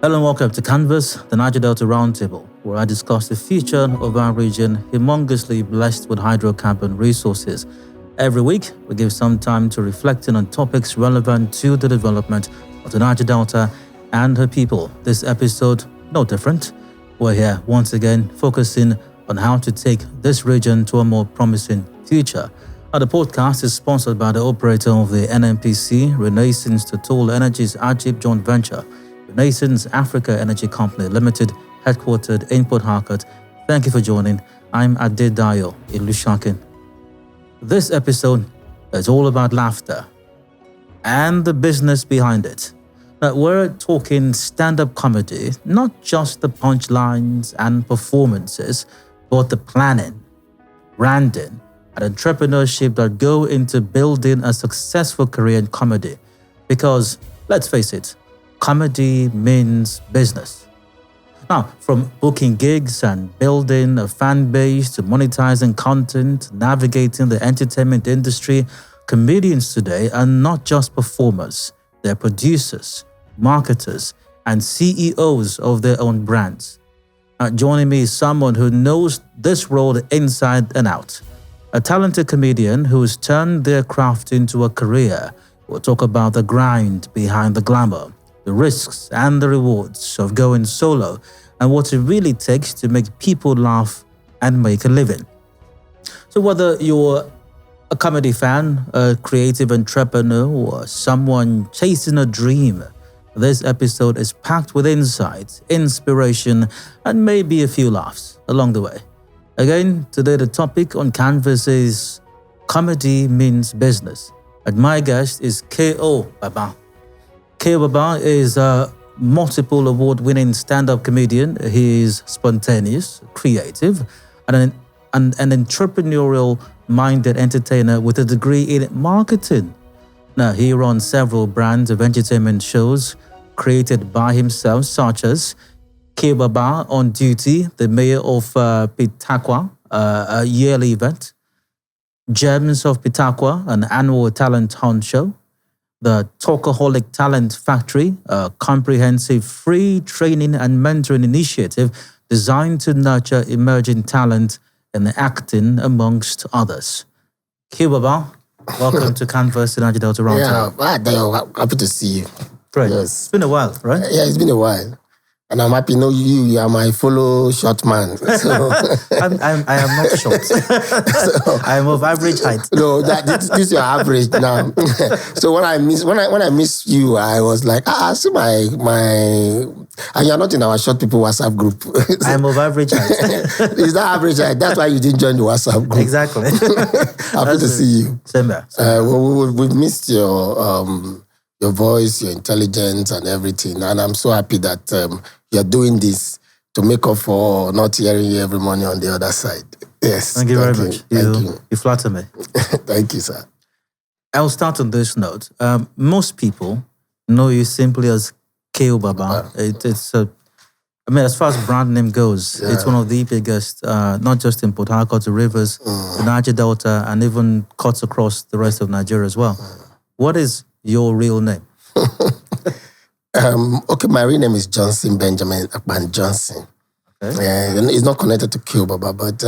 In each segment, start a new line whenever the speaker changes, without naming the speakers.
Hello and welcome to Canvas, the Niger-Delta Roundtable, where I discuss the future of our region, humongously blessed with hydrocarbon resources. Every week, we give some time to reflecting on topics relevant to the development of the Niger-Delta and her people. This episode, no different. We're here once again focusing on how to take this region to a more promising future. Now, the podcast is sponsored by the operator of the NNPC, Renaissance Total Energies Ajib joint venture, Renaissance Africa Energy Company Limited, headquartered in Port Harcourt. Thank you for joining. I'm Adedayo Ilushakin. This episode is all about laughter and the business behind it. Now, we're talking stand-up comedy, not just the punchlines and performances, but the planning, branding, and entrepreneurship that go into building a successful career in comedy. Because, let's face it, comedy means business. Now, from booking gigs and building a fan base to monetizing content, navigating the entertainment industry, comedians today are not just performers, they're producers, marketers, and CEOs of their own brands. Joining me is someone who knows this role inside and out. A talented comedian who's turned their craft into a career. We'll talk about the grind behind the glamour, the risks and the rewards of going solo, and what it really takes to make people laugh and make a living. So whether you're a comedy fan, a creative entrepreneur, or someone chasing a dream, this episode is packed with insights, inspiration, and maybe a few laughs along the way. Again, today the topic on Canvas is Comedy Means Business. And my guest is K.O. Baba. K.O. Baba is a multiple award-winning stand-up comedian. He is spontaneous, creative, and an entrepreneurial-minded entertainer with a degree in marketing. Now, he runs several brands of entertainment shows created by himself, such as K.O. Baba on Duty, the mayor of Pitakwa, a yearly event, Gems of Pitakwa, an annual talent hunt show, the Talkaholic Talent Factory, a comprehensive free training and mentoring initiative designed to nurture emerging talent in acting, amongst others. K.O. Baba, welcome to Canvas, the Niger-Delta Roundtable.
Yeah, happy to see you.
Great.
Yes.
It's been a while, right?
Yeah, it's been a while. And I'm happy to know you are my fellow short man. So.
I am not short. I am of average height.
No, this is your average now. So when I miss you, I was like, see and you're not in our short people WhatsApp group.
I am of average height.
Is that average height? That's why you didn't join the WhatsApp group.
Exactly.
Happy to see you.
Same here.
We've missed your voice, your intelligence, and everything. And I'm so happy that you're doing this to make up for not hearing you every morning on the other side. Yes.
Thank you very much.
Thank you.
You flatter me.
Thank you, sir.
I'll start on this note. Most people know you simply as K.O. Baba. As far as brand name goes, It's one of the biggest, not just in Port Harcourt, the rivers, the Niger-Delta, and even cuts across the rest of Nigeria as well. What is your real name?
My real name is Johnson Benjamin Akpan Johnson. Okay. It's not connected to K.O. Baba, but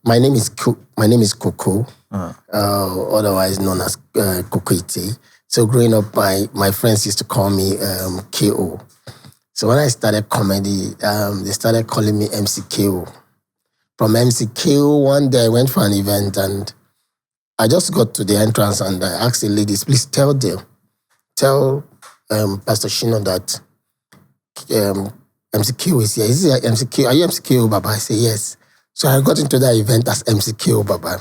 my name is Koko, otherwise known as Kokoite. So growing up, my friends used to call me K.O. So when I started comedy, they started calling me MC K.O. From MC K.O., one day I went for an event and I just got to the entrance and I asked the ladies, please tell Pastor Shino that MC K.O. is here. Is he MC K.O.? Are you MC K.O. Baba? I say yes. So I got into that event as MC K.O. Baba.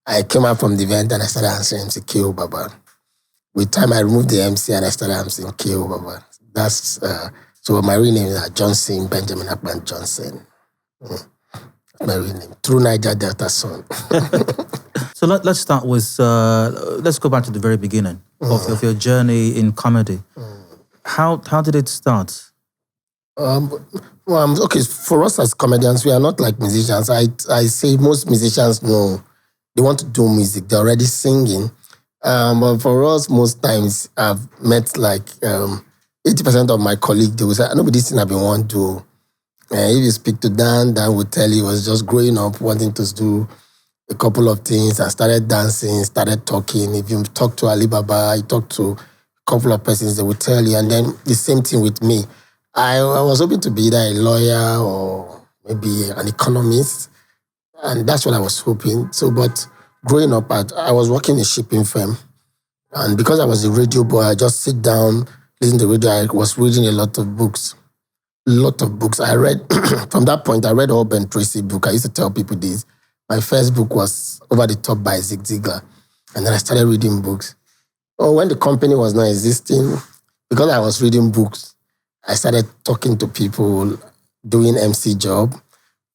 I came out from the event and I started answering MC K.O. Baba. With time, I removed the MC and I started answering K.O. Baba. That's so my real name is Johnson Benjamin Akpan Johnson. My real name, true Niger-Delta son.
So let's start with, let's go back to the very beginning of your journey in comedy. How did it start?
For us as comedians, we are not like musicians. I say most musicians know they want to do music. They're already singing. But for us, most times, I've met like 80% of my colleagues, they will say, "Nobody this thing I've been want to." If you speak to Dan will tell you he was just growing up wanting to do a couple of things. I started dancing, started talking. If you talk to Alibaba, you talk to a couple of persons, they will tell you. And then the same thing with me. I was hoping to be either a lawyer or maybe an economist. And that's what I was hoping. So, but growing up, I was working in a shipping firm. And because I was a radio boy, I just sit down, listen to radio. I was reading a lot of books. I read, from that point, I read all Ben Tracy book. I used to tell people this. My first book was Over the Top by Zig Ziglar. And then I started reading books. When the company was not existing, because I was reading books, I started talking to people, doing MC job.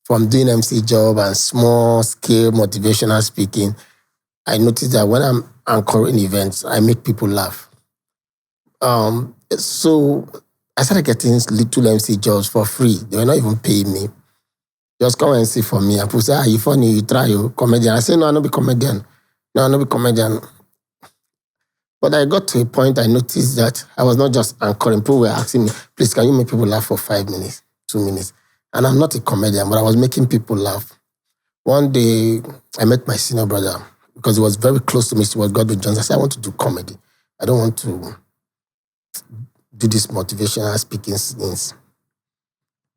From doing MC job and small scale motivational speaking, I noticed that when I'm anchoring events, I make people laugh. So I started getting little MC jobs for free. They were not even paying me. Just come and see for me. And people say, you funny, you try, you comedian. I say, no, I don't be comedian. But I got to a point, I noticed that I was not just anchoring. People were asking me, please, can you make people laugh for 5 minutes, 2 minutes? And I'm not a comedian, but I was making people laugh. One day, I met my senior brother because he was very close to me. He was Godwin Jones. I said, I want to do comedy. I don't want to do this motivational speaking things.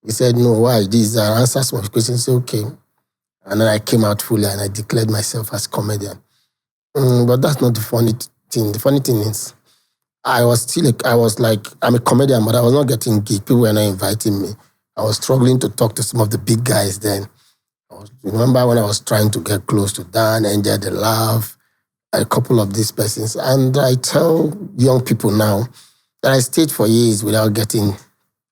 He said, no, why? These are answers to my questions. I said, okay. And then I came out fully and I declared myself as comedian. But that's not the funny thing. The funny thing is, I was like, I'm a comedian, but I was not getting gig. People were not inviting me. I was struggling to talk to some of the big guys then. Remember when I was trying to get close to Dan, Niger-Delta, a couple of these persons. And I tell young people now that I stayed for years without getting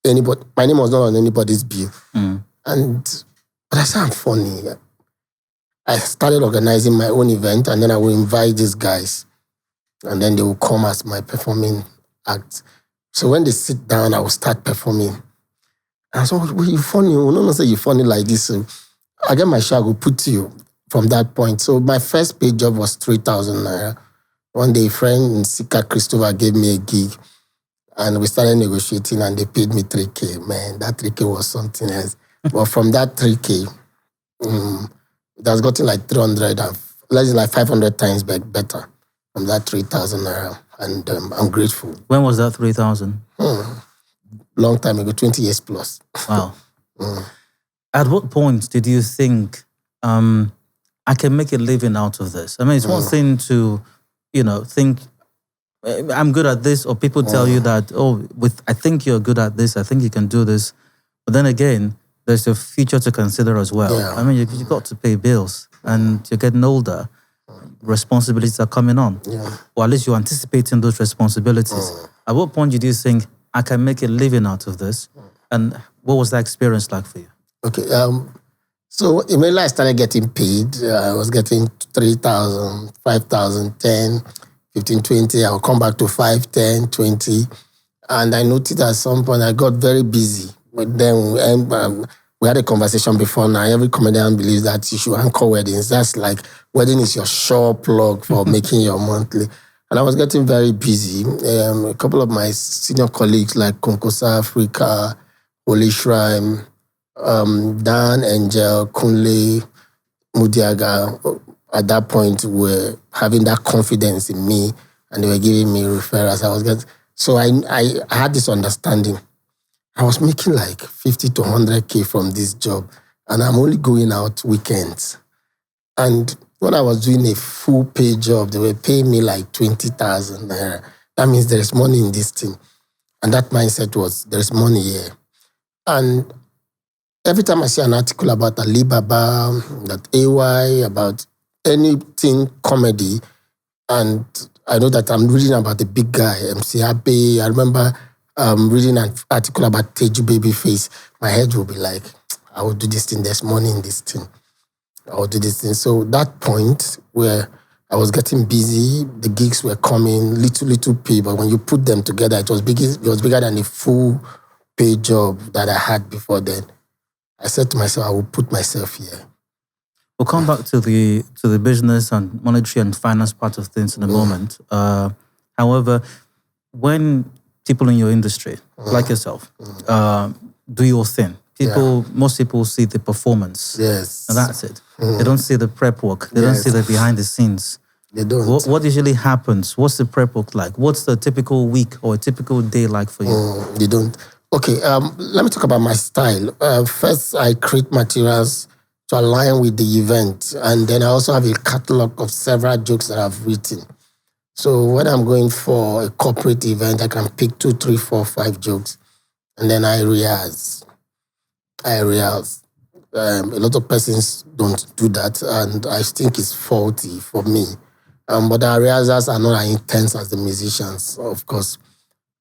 anybody. My name was not on anybody's bill. But I said, I'm funny. I started organizing my own event, and then I will invite these guys. And then they will come as my performing act. So when they sit down, I will start performing. And I said, well, you funny. No, say you funny like this. So I get my show, I will put you from that point. So my first paid job was 3,000 naira. One day, a friend in Sika, Christopher, gave me a gig. And we started negotiating and they paid me 3K. Man, that 3K was something else. But from that 3K, it has gotten like 300 and less than like 500 times better from that 3,000 naira. And I'm grateful.
When was that 3,000?
Long time ago, 20 years plus.
Wow. At what point did you think, I can make a living out of this? I mean, it's one thing to, think, I'm good at this, or people tell you that, I think you're good at this, I think you can do this. But then again, there's a future to consider as well. Yeah. I mean, you've got to pay bills and you're getting older. Responsibilities are coming on. Yeah. Or at least you're anticipating those responsibilities. At what point did you think, I can make a living out of this? And what was that experience like for you?
Okay. So immediately I started getting paid. I was getting 3,000, 5,000, 10, 15, 20. I would come back to 5, 10, 20. And I noticed at some point I got very busy. But then we had a conversation before now. Every comedian believes that you should anchor weddings. That's like, wedding is your sure plug for making your monthly. And I was getting very busy. A couple of my senior colleagues like Konkosa Africa, Holy Shrine, Dan, Angel, Kunle, Mudiaga, at that point were having that confidence in me and they were giving me referrals. So I had this understanding. I was making like 50 to 100K from this job and I'm only going out weekends. And when I was doing a full pay job, they were paying me like 20,000 naira. That means there is money in this thing. And that mindset was, there's money here. And every time I see an article about Alibaba, that AY, about anything comedy, and I know that I'm reading about the big guy, MC Abe. I remember reading an article about Teju Babyface. My head will be like, I will do this thing, there's money in this thing. I will do this thing. So that point where I was getting busy, the gigs were coming, little pay, but when you put them together, it was bigger than a full pay job that I had before then. I said to myself, I will put myself here.
We'll come back to the business and monetary and finance part of things in a moment. However, when people in your industry, like yourself, do your thing. Most people see the performance.
Yes.
And that's it. They don't see the prep work. They don't see the behind the scenes.
They don't.
What usually happens? What's the prep work like? What's the typical week or a typical day like for you?
They don't. Okay, let me talk about my style. First, I create materials to align with the event. And then I also have a catalog of several jokes that I've written. So when I'm going for a corporate event, I can pick 2, 3, 4, 5 jokes. And then I rehearse. A lot of persons don't do that. And I think it's faulty for me. But our rehearsals are not as intense as the musicians, of course.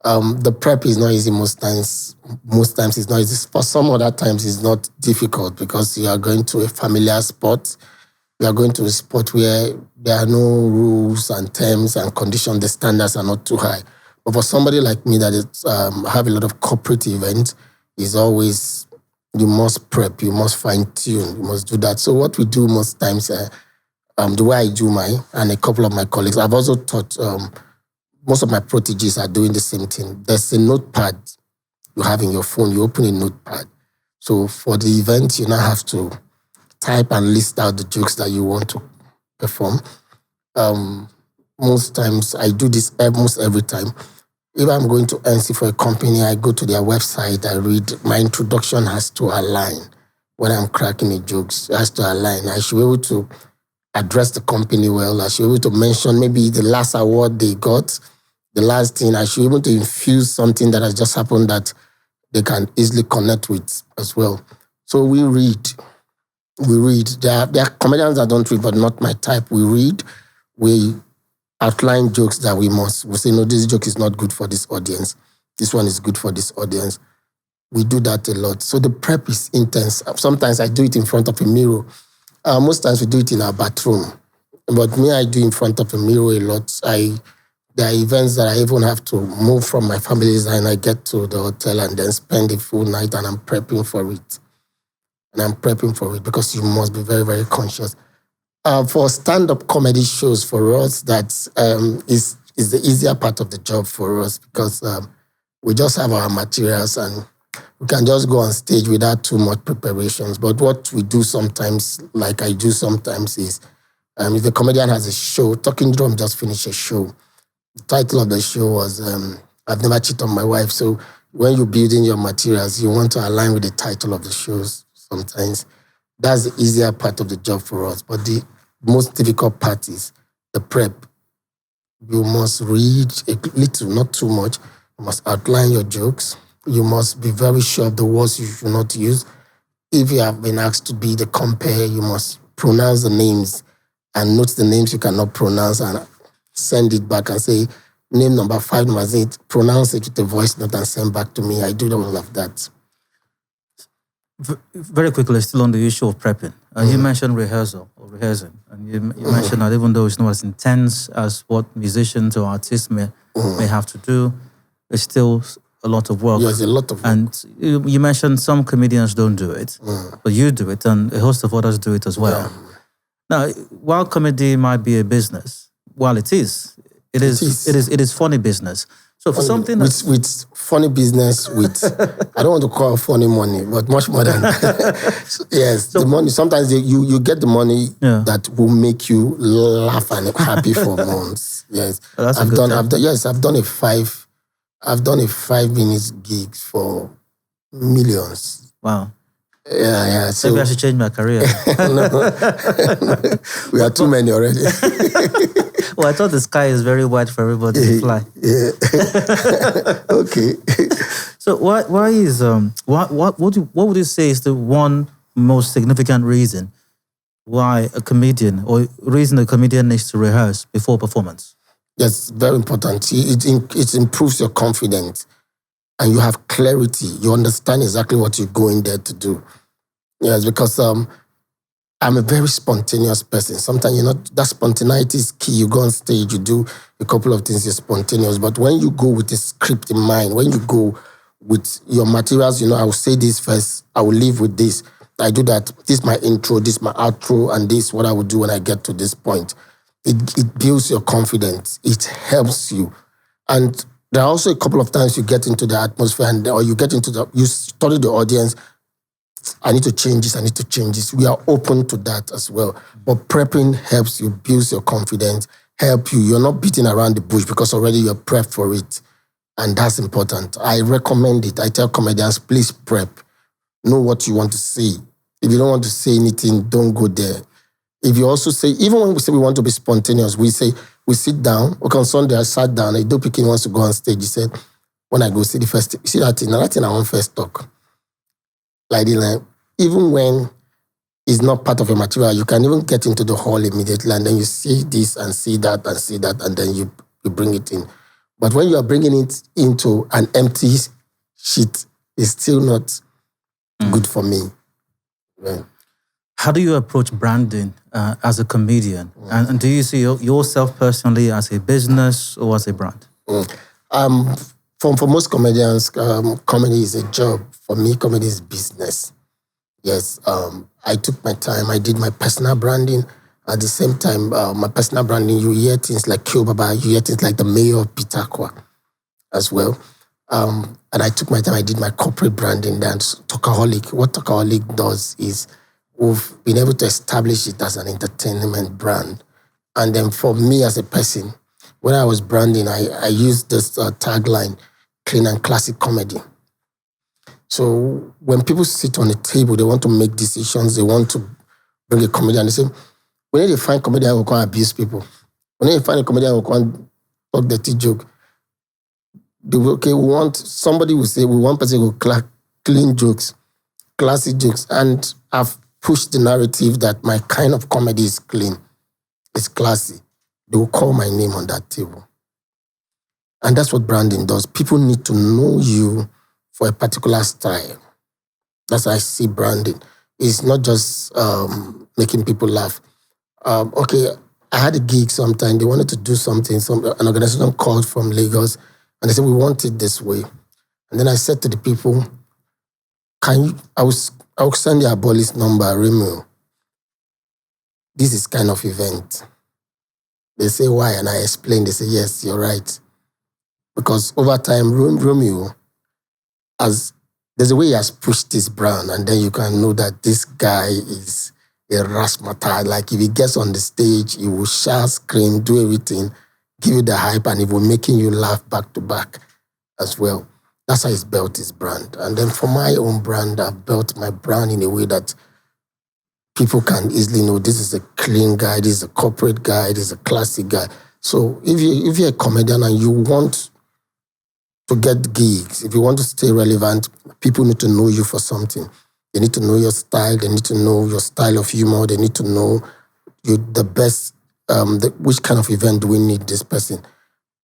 The prep is not easy most times. Most times it's not easy. For some other times it's not difficult because you are going to a familiar spot. You are going to a spot where there are no rules and terms and conditions. The standards are not too high. But for somebody like me that is, have a lot of corporate events, is always, you must prep, you must fine-tune, you must do that. So what we do most times, the way I do mine and a couple of my colleagues, I've also taught, most of my proteges are doing the same thing. There's a notepad you have in your phone. You open a notepad. So for the event, you now have to type and list out the jokes that you want to perform. Most times, I do this almost every time. If I'm going to NC for a company, I go to their website, I read. My introduction has to align. When I'm cracking the jokes, it has to align. I should be able to address the company well. I should be able to mention maybe the last award they got, the last thing. I should be able to infuse something that has just happened that they can easily connect with as well. So we read. There are comedians that don't read, but not my type. We read. We outline jokes that we say, no, this joke is not good for this audience. This one is good for this audience. We do that a lot. So the prep is intense. Sometimes I do it in front of a mirror. Most times we do it in our bathroom. But me, I do in front of a mirror a lot. There are events that I even have to move from my family's and I get to the hotel and then spend the full night and I'm prepping for it. Because you must be very, very conscious. For stand-up comedy shows for us, that is the easier part of the job for us because we just have our materials and we can just go on stage without too much preparations. But what we do sometimes, like I do sometimes, is if the comedian has a show, Talking Drum just finished a show. The title of the show was I've Never Cheated on My Wife. So when you're building your materials, you want to align with the title of the shows sometimes. That's the easier part of the job for us. But the most difficult part is the prep. You must read a little, not too much. You must outline your jokes. You must be very sure of the words you should not use. If you have been asked to be the compare, you must pronounce the names and note the names you cannot pronounce and send it back and say, name number 5, number 8, pronounce it with a voice note and send back to me. I do all of that.
Very quickly, still on the issue of prepping. You mentioned rehearsing, and you mentioned that even though it's not as intense as what musicians or artists may have to do, it's still a lot of work.
Yes, a lot of work.
And you mentioned some comedians don't do it, but you do it, and a host of others do it as well. Yeah. Now, while comedy might be a business, it is funny business. So for something
with funny business, with I don't want to call funny money, but much more than yes, so, the money. Sometimes you get the money that will make you laugh and happy for months. Yes, I've done a 5-minute gig for millions.
Wow.
Yeah. So
maybe I should change my career.
No. We are too many already.
Well, I thought the sky is very wide for everybody to fly.
Yeah. Okay.
So what would you say is the one most significant reason why a comedian needs to rehearse before performance?
Yes, very important. It improves your confidence and you have clarity. You understand exactly what you're going there to do. Yes, because I'm a very spontaneous person. Sometimes, that spontaneity is key. You go on stage, you do a couple of things, you're spontaneous. But when you go with a script in mind, when you go with your materials, I will say this first, I will leave with this. I do that. This is my intro, this is my outro, and this is what I will do when I get to this point. It builds your confidence. It helps you. And There are also a couple of times you get into the atmosphere or you study the audience. I need to change this. We are open to that as well. But prepping helps you, builds your confidence, help you. You're not beating around the bush because already you're prepped for it. And that's important. I recommend it. I tell comedians, please prep. Know what you want to say. If you don't want to say anything, don't go there. If you also say, even when we say we want to be spontaneous, we sit down. Okay, on Sunday, I sat down. A dope Pikin wants to go on stage. He said, when I go see the first, you see that thing I want first talk. Like even when it's not part of your material, you can even get into the hall immediately, and then you see this and see that, and then you bring it in. But when you are bringing it into an empty sheet, it's still not good for me. Yeah.
How do you approach branding as a comedian? And do you see yourself personally as a business or as a brand?
For most comedians, comedy is a job. For me, comedy is business. Yes, I took my time. I did my personal branding. At the same time, my personal branding, you hear things like Kyo Baba, you hear things like the mayor of Pitakwa as well. And I took my time. I did my corporate branding. Then Talkaholic. What Talkaholic does is we've been able to establish it as an entertainment brand. And then for me as a person, when I was branding, I used this tagline, clean and classic comedy. So when people sit on a table, they want to make decisions, they want to bring a comedian, they say, we need to find comedian who can abuse people. We need to find a comedian who can talk dirty joke. Somebody will say, we want person who clean jokes, classy jokes. And I've pushed the narrative that my kind of comedy is clean, it's classy. They will call my name on that table. And that's what branding does. People need to know you for a particular style. That's how I see branding. It's not just making people laugh. I had a gig sometime. They wanted to do something. An organization called from Lagos, and they said, we want it this way. And then I said to the people, I will send you a Aboli's number, Remo. This is kind of event. They say, why? And I explained. They say, yes, you're right. Because over time, Romeo, there's a way he has pushed this brand, and then you can know that this guy is a rasmata. Like if he gets on the stage, he will shout, scream, do everything, give you the hype, and he will making you laugh back to back as well. That's how he's built his brand. And then for my own brand, I've built my brand in a way that people can easily know this is a clean guy, this is a corporate guy, this is a classic guy. So if you're a comedian and you want to get gigs, if you want to stay relevant, people need to know you for something. They need to know your style. They need to know your style of humor. They need to know you the best, which kind of event do we need this person.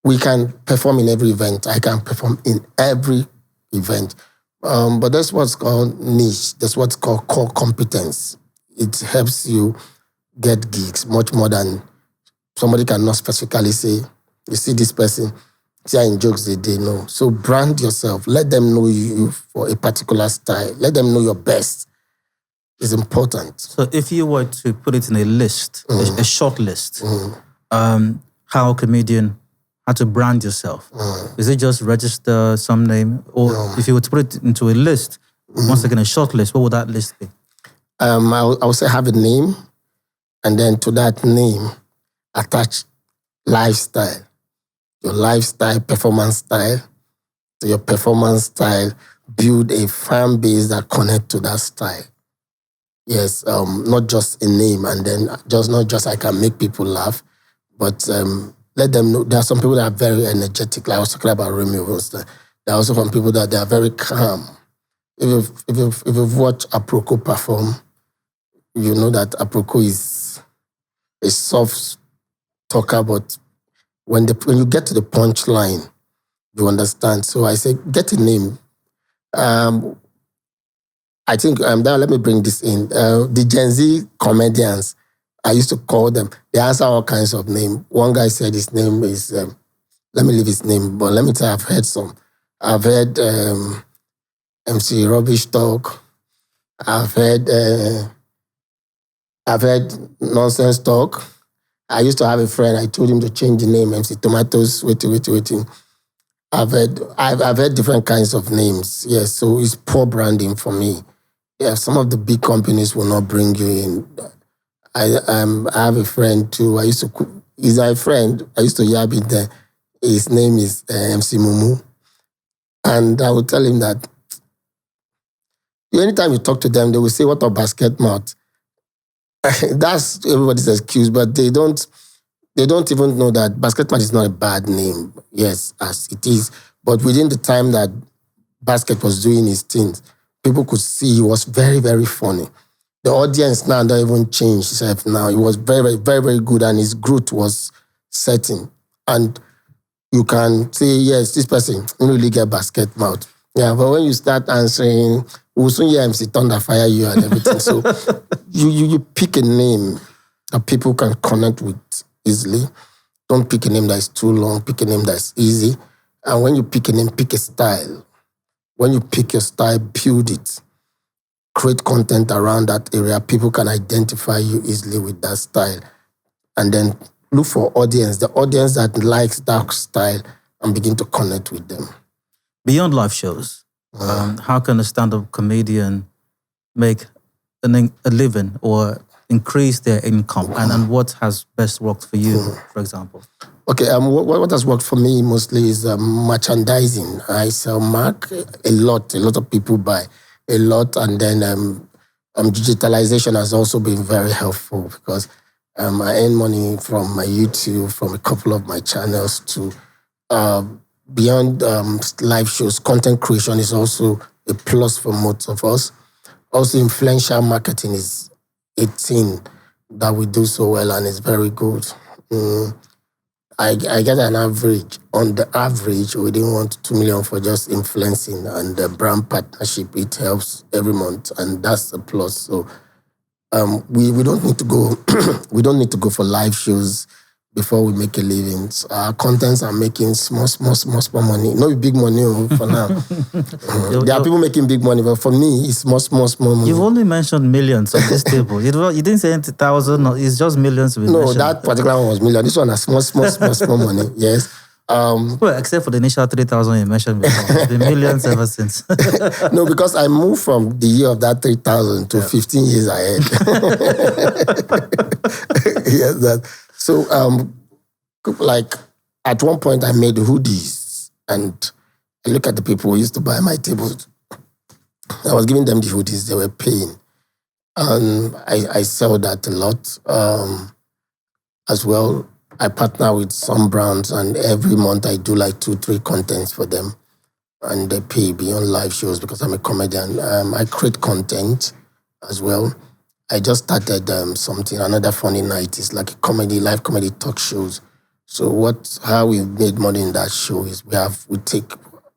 We can perform in every event. I can perform in every event. But that's what's called niche. That's what's called core competence. It helps you get gigs much more than somebody cannot specifically say, you see this person, see in jokes they know. So brand yourself. Let them know you for a particular style. Let them know your best. It's important.
So if you were to put it in a list, a short list, how a comedian had to brand yourself, is it just register some name? Or if you were to put it into a list, once again, a short list, what would that list be?
I would say have a name, and then to that name, attach lifestyle. Your lifestyle, performance style. To your performance style, build a fan base that connect to that style. Yes, not just a name, and then not just I can make people laugh, but let them know. There are some people that are very energetic. Like I was talking about Romeo. There are also some people that they are very calm. If you've watched Aproko perform, you know that Aproko is a soft talker, but when you get to the punchline, you understand. So I say, get a name. I think now let me bring this in. The Gen Z comedians, I used to call them. They answer all kinds of names. One guy said his name is. Let me leave his name, but let me tell you, I've heard some. I've heard MC Rubbish Talk. I've heard Nonsense Talk. I used to have a friend. I told him to change the name. MC Tomatoes. Waiting. I've heard different kinds of names. Yes, so it's poor branding for me. Yeah, some of the big companies will not bring you in. I have a friend too. He's my friend. I used to yab it there. His name is MC Mumu. And I will tell him that anytime you talk to them, they will say, what a basket mouth. That's everybody's excuse, but they don't even know that basket mouth is not a bad name. Yes, as it is. But within the time that Basket was doing his things, people could see he was very, very funny. The audience now don't even change itself now. He was very, very, very, very good, and his growth was setting. And you can say, yes, this person really get basket mouth. Yeah, but when you start answering, we'll soon hear MC Thunder fire you and everything. So you pick a name that people can connect with easily. Don't pick a name that is too long. Pick a name that's easy. And when you pick a name, pick a style. When you pick your style, build it. Create content around that area. People can identify you easily with that style. And then look for the audience that likes that style, and begin to connect with them.
Beyond live shows, how can a stand-up comedian make a living or increase their income? And what has best worked for you, for example?
Okay, what has worked for me mostly is merchandising. I sell mark a lot of people buy a lot, and then digitalization has also been very helpful because I earn money from my YouTube, from a couple of my channels to beyond live shows. Content creation is also a plus for most of us. Also, influential marketing is a thing that we do so well, and it's very good. I get an average. On the average, we didn't want 2 million for just influencing, and the brand partnership, it helps every month, and that's a plus. So we don't need to go we don't need to go for live shows before we make a living. So our contents are making small money. Not big money for now. There are people making big money, but for me, it's small money.
You've only mentioned millions on this table. You didn't say 80,000. It's just millions.
No, that particular one was million. This one is small money. Yes.
Well, except for the initial 3,000 you mentioned before. It's been millions ever since.
No, because I moved from the year of that 3,000 to 15 years ahead. Yes, that. So, like, at one point I made hoodies, and I look at the people who used to buy my tables. I was giving them the hoodies, they were paying. And I sell that a lot. As well, I partner with some brands, and every month I do like 2-3 contents for them. And they pay beyond live shows because I'm a comedian. I create content as well. I just started something, another funny night. It's like a live comedy talk shows. So how we made money in that show is we take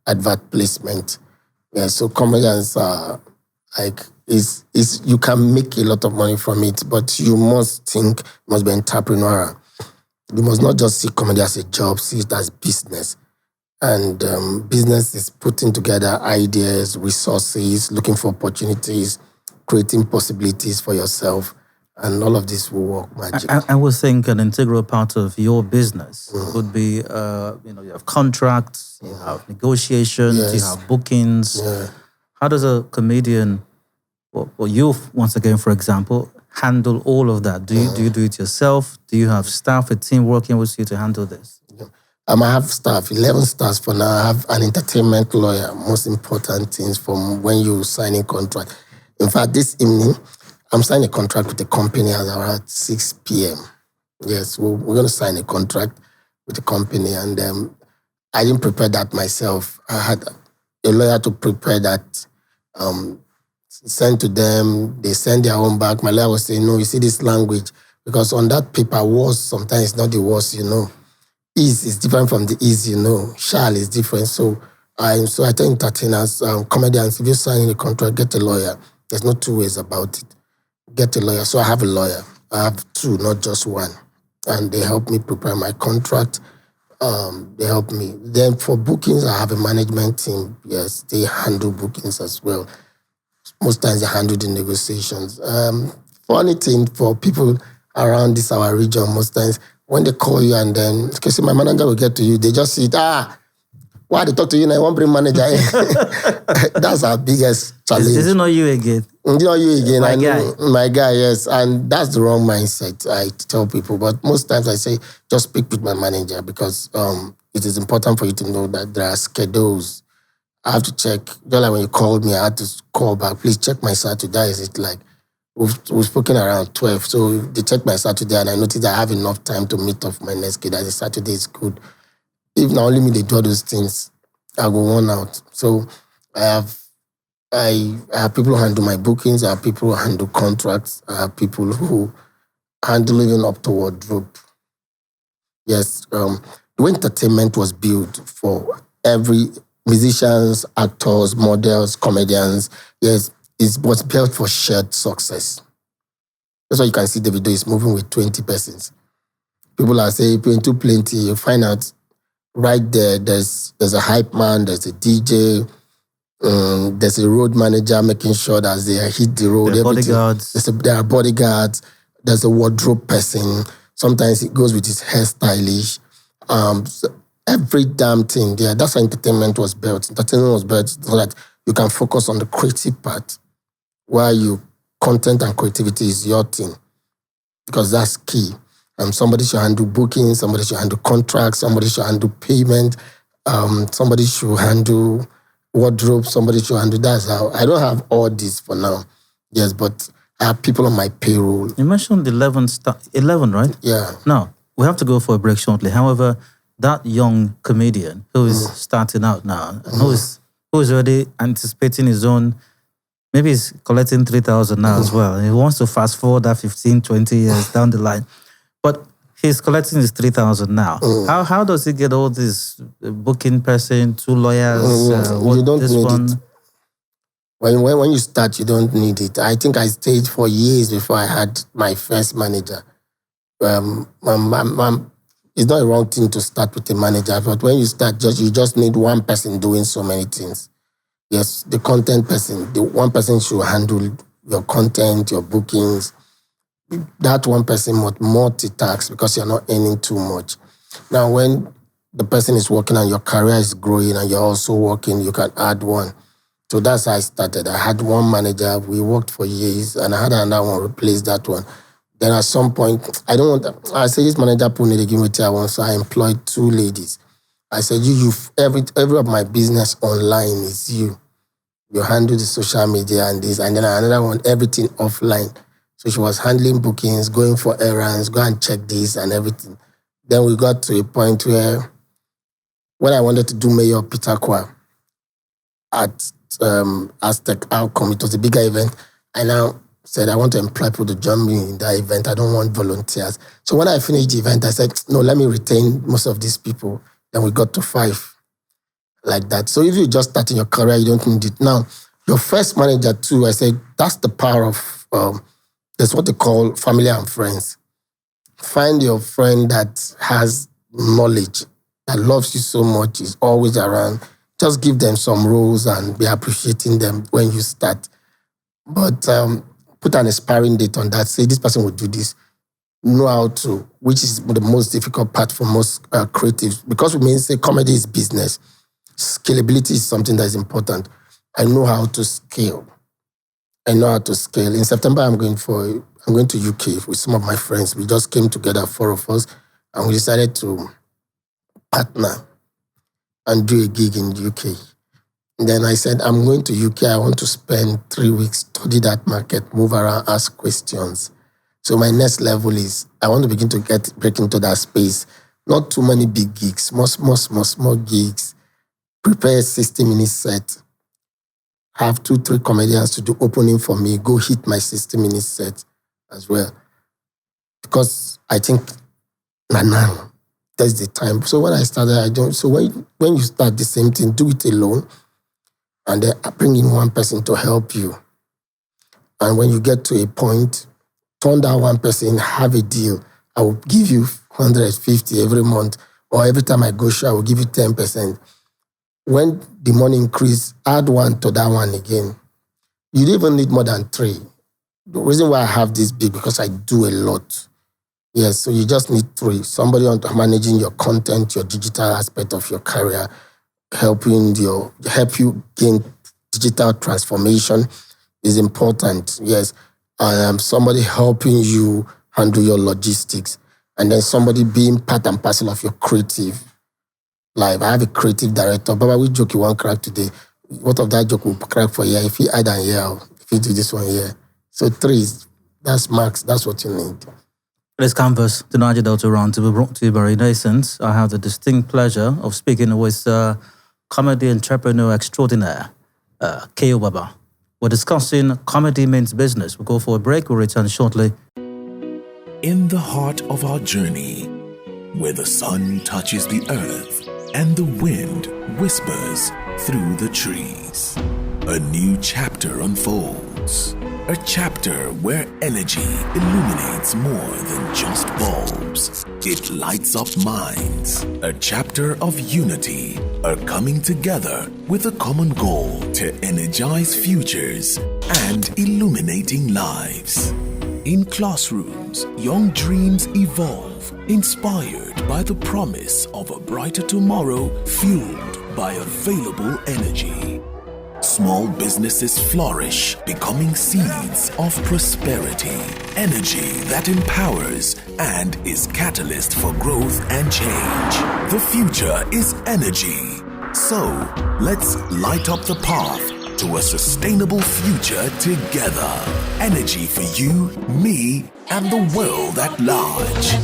advert placement. Yeah, so comedians are like, you can make a lot of money from it, but you must be entrepreneurial. You must not just see comedy as a job, see it as business. And business is putting together ideas, resources, looking for opportunities, creating possibilities for yourself, and all of this will work magic.
I would think an integral part of your business would be, you have contracts, you have negotiations, you have bookings.
Yeah.
How does a comedian, or you, once again, for example, handle all of that? Do you do it yourself? Do you have staff, a team working with you to handle this?
I have staff, 11 staff for now. I have an entertainment lawyer, most important things from when you sign a contract. In fact, this evening, I'm signing a contract with the company at around 6 p.m. Yes, we're going to sign a contract with the company, and I didn't prepare that myself. I had a lawyer to prepare that, send to them. They send their own back. My lawyer was saying, no, you see this language, because on that paper, was sometimes not the words, Is is different from the is, Shall is different. So I tell entertainers, comedians, if you're signing a contract, get a lawyer. There's no two ways about it. Get a lawyer. So I have a lawyer. I have 2, not just 1. And they help me prepare my contract. They help me. Then for bookings, I have a management team. Yes, they handle bookings as well. Most times they handle the negotiations. Funny thing for people around this our region, most times when they call you and then, because my manager will get to you, they just say, Why they talk to you and I won't bring manager in? That's our biggest challenge.
Is it not you again?
Not you again.
My
I know,
guy.
my guy, yes. And that's the wrong mindset, I tell people. But most times I say, just speak with my manager because it is important for you to know that there are schedules. I have to check. Just like when you called me, I had to call back. Please check my Saturday. Is it like, we've spoken around 12. So they check my Saturday and I noticed I have enough time to meet up my next kid. That the Saturday is good. If not only me, they do all those things, I go one out. So I have people who handle my bookings. I have people who handle contracts. I have people who handle even up to wardrobe. Yes, the way entertainment was built for every musicians, actors, models, comedians, yes, it was built for shared success. That's why you can see Davido is moving with 20 persons. People are saying, too plenty. You find out right there, there's a hype man, there's a DJ, there's a road manager making sure that they hit the road.
There are bodyguards.
There are bodyguards. There's a wardrobe person. Sometimes it goes with his hairstylish. So every damn thing there. That's how entertainment was built. Entertainment was built so that you can focus on the creative part, while content and creativity is your thing, because that's key. Somebody should handle booking, somebody should handle contracts, somebody should handle payment, somebody should handle wardrobe, somebody should handle that's how. I don't have all this for now. Yes, but I have people on my payroll.
You mentioned 11, right?
Yeah.
Now, we have to go for a break shortly. However, that young comedian who is starting out now, who is already anticipating his own, maybe he's collecting 3,000 now as well. He wants to fast forward that 15, 20 years down the line. But he's collecting his 3,000 now. How does he get all this booking person, 2 lawyers?
You don't need it. When you start, you don't need it. I think I stayed for years before I had my first manager. It's not a wrong thing to start with a manager, but when you start, you just need one person doing so many things. Yes, the content person, the one person should handle your content, your bookings. That one person must multitask because you're not earning too much. Now, when the person is working and your career is growing and you're also working, you can add one. So that's how I started. I had one manager. We worked for years, and I had another one replace that one. Then at some point, I said, this manager put me again with one, so I employed 2 ladies. I said, every of my business online is you. You handle the social media and this, and then another one, everything offline. So she was handling bookings, going for errands, go and check this and everything. Then we got to a point where when I wanted to do Mayor Pitakwa at Aztec Outcome, it was a bigger event. I now said, I want to employ people to join me in that event. I don't want volunteers. So when I finished the event, I said, no, let me retain most of these people. Then we got to 5 like that. So if you just start in your career, you don't need it. Now, your first manager too, I said, that's the power of, that's what they call family and friends. Find your friend that has knowledge, that loves you so much, is always around. Just give them some roles and be appreciating them when you start. But put an expiring date on that. Say, this person will do this. Know how to, which is the most difficult part for most creatives. Because we may say comedy is business. Scalability is something that is important. I know how to scale. In September, I'm going to UK with some of my friends. We just came together, 4 of us, and we decided to partner and do a gig in UK. And then I said, I'm going to UK. I want to spend 3 weeks, study that market, move around, ask questions. So my next level is I want to begin to break into that space. Not too many big gigs, small gigs. Prepare a 60-minute set. Have 2-3 comedians to do opening for me. Go hit my 60-minute set as well. Because I think, nah, that's the time. So when I started, So when you start the same thing, do it alone. And then bring in one person to help you. And when you get to a point, turn down one person, have a deal. I will give you 150 every month. Or every time I go show, I will give you 10%. When the money increase, add one to that one again. You don't even need more than 3. The reason why I have this big, because I do a lot. Yes, so you just need 3. Somebody on managing your content, your digital aspect of your career. help you gain digital transformation is important. Yes, somebody helping you handle your logistics, and then somebody being part and parcel of your creative life. I have a creative director. Baba, we joke you won't crack today. What of that joke will crack for a year? If you add a year, if you do this 1 year. So 3, that's max. That's what you need.
Let's canvas the Niger-Delta Roundtable brought to you by Renaissance. I have the distinct pleasure of speaking with comedy entrepreneur extraordinaire, K.O. Baba. We're discussing comedy means business. We'll go for a break. We'll return shortly.
In the heart of our journey, where the sun touches the earth and the wind whispers through the trees, a new chapter unfolds. A chapter where energy illuminates more than just bulbs. It lights up minds. A chapter of unity, a coming together with a common goal to energize futures and illuminating lives. In classrooms, young dreams evolve, inspired by the promise of a brighter tomorrow fueled by available energy. Small businesses flourish, becoming seeds of prosperity. Energy that empowers and is catalyst for growth and change. The future is energy. So, let's light up the path to a sustainable future together. Energy for you, me, and the world at large.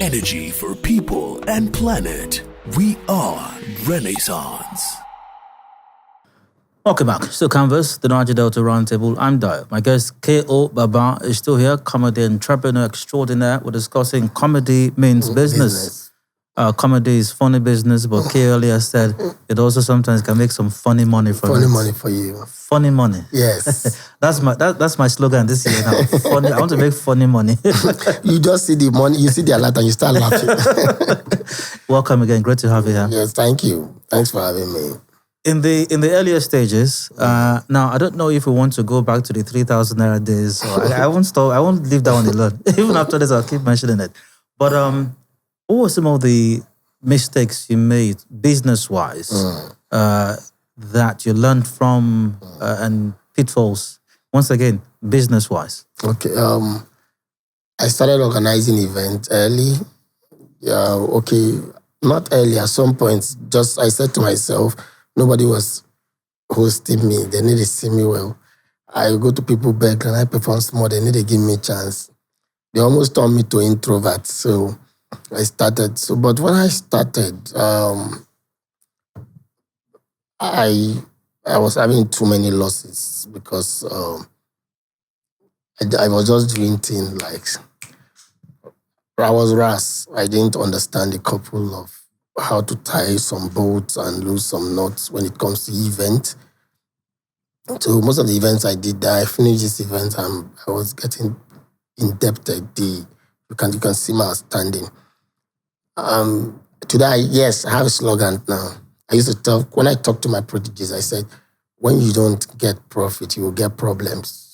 Energy for people and planet. We are Renaissance.
Welcome back. Still Canvas, the Niger-Delta Roundtable. I'm Dio. My guest, K.O. Baba, is still here, comedy entrepreneur extraordinaire. We're discussing comedy means business. Comedy is funny business, but K earlier said it also sometimes can make some funny money from
Funny money for you.
Funny money.
Yes.
That's my slogan this year now. Funny. I want to make funny money.
You just see the money, you see the alert and you start laughing.
Welcome again. Great to have you here.
Yes, thank you. Thanks for having me.
In the earlier stages, now I don't know if we want to go back to the 3,000 naira days. I won't stop. I won't leave that one alone. Even after this, I'll keep mentioning it. But what were some of the mistakes you made business-wise that you learned from and pitfalls? Once again, business-wise.
Okay. I started organizing events early. Yeah. Okay. Not early. At some point, just I said to myself, nobody was hosting me. They need to see me well. I go to people back and I perform small. They need to give me a chance. They almost turned me to introvert. So I started. But when I started, I was having too many losses because I was just doing things like I was rash. I didn't understand a couple of how to tie some bolts and lose some knots when it comes to event. So most of the events I did, I finished this event and I was getting indebted. You can see my outstanding. Today, yes, I have a slogan now. I used to tell, when I talk to my proteges, I said, when you don't get profit, you will get problems.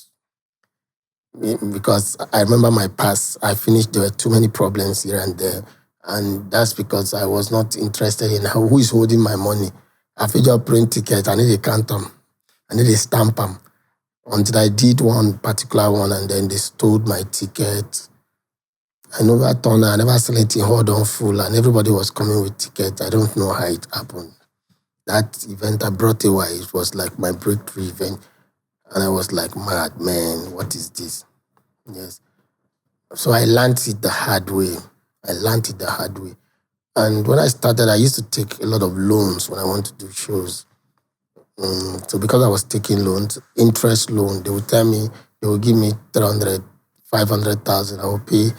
Because I remember my past, I finished, there were too many problems here and there. And that's because I was not interested in who is holding my money. I figured print ticket, I need to count them. I need to stamp them. Until I did one particular one and then they stole my ticket. I never turned, I never sell it in hold on full and everybody was coming with tickets. I don't know how it happened. That event I brought away, it was like my breakthrough event. And I was like, mad, man, what is this? Yes. So I learned it the hard way. And when I started, I used to take a lot of loans when I want to do shows. So because I was taking loans, interest loan, they would tell me, they would give me 300, 500,000. I will pay